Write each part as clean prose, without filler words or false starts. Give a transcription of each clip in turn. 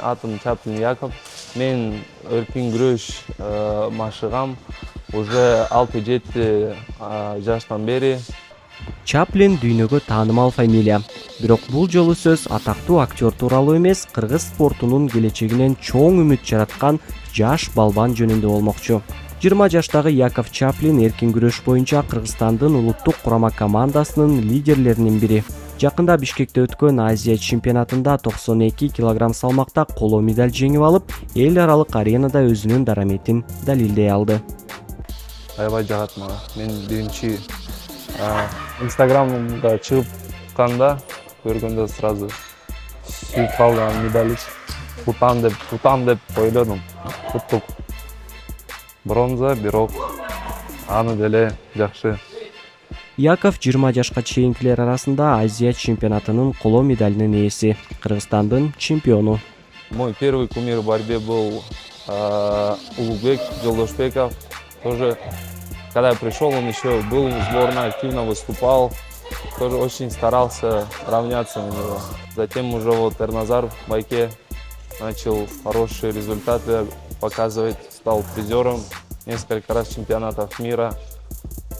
атым Чаплин Яков. Мен өркен күрөш машыгам уже 6-7 жаштан бери. Чаплин дүйнөгө таанымал фамилия. Бирок бул жолу сөз атактуу актер тууралуу эмес, кыргыз спортунун келечегинен чоң үмүт жараткан жаш балбан жөнүндө болмокчу. 20 жаштагы Яков Чаплин эркин күрөш боюнча Кыргызстандын улуттук курама командасынын лидерлеринин бири. Жакында Бишкекте өткөн Азия чемпионатында 92 кг салмакта коло медаль жеңип алып, эл аралык аренада өзүнүн дараметин далилдей алды. Аябай жагат мага. Мен биринчи Инстаграмга чыгып көргөндө сразу сүйүп калган медаль. Утам деп ойлодум. Уттук. Бронза, бирок аны деле жакшы. Яков 20 жашка чейинкилер арасында Азия чемпионатынын коло медалинин ээси, Кыргызстандын чемпиону. Мой первый кумир в борьбе был Улугбек Жолдошбеков. Тоже, когда я пришел, он еще был в сборной, активно выступал. Тоже очень старался равняться на него. Затем уже вот Эрназар в байке начал хорошие результаты показывать, стал призером несколько раз чемпионатов мира.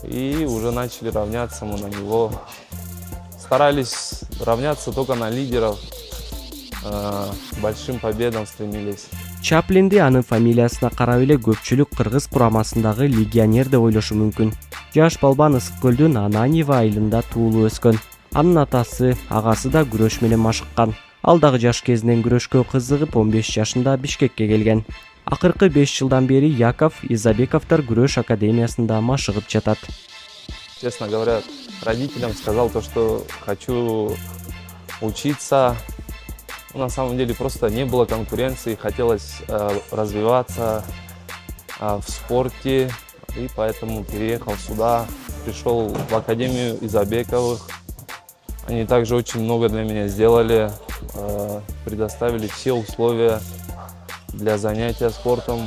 И уже начали равняться мы на него. Старались равняться только на лидеров, к большим победам стремились. Чаплинди анын фамилиясына карап эле көпчүлүк кыргыз курамасындагы легионер деп ойлошу мүмкүн. Жаш балбан Ысык көлдүн Ананьево айылында туулуп өскөн. Анын атасы, агасы да күрөш менен машыккан. Ал дагы жаш кезинен күрөшкө кызыгып 15 жашында Бишкекке келген. Акыркы 5 жылдан бери Яков Изабековдор күрөш академиясында машыгып жатат. Честно говоря, родителям сказал то, что хочу учиться. На самом деле просто не было конкуренции, хотелось развиваться в спорте, и поэтому переехал сюда, пришел в Академию Изабековых. Они также очень много для меня сделали, предоставили все условия для занятия спортом.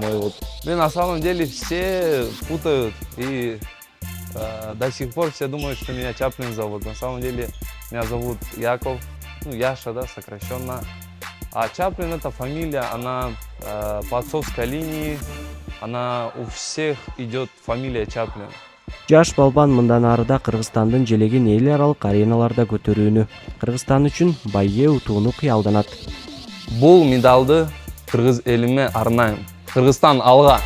На самом деле все путают, и до сих пор все думают, что меня Чаплин зовут. На самом деле меня зовут Яков, Яша, да, сокращенно. А Чаплин — это фамилия, она по отцовской линии, она у всех идет фамилия Чаплин. Жаш балбан мындан арыда Кыргызстандын желегин эл аралык ареналарда көтөрүүнү, Кыргызстан үчүн байе утууну кыялданат. Бул медалды кыргыз элиме арнайм. Кыргызстан алга!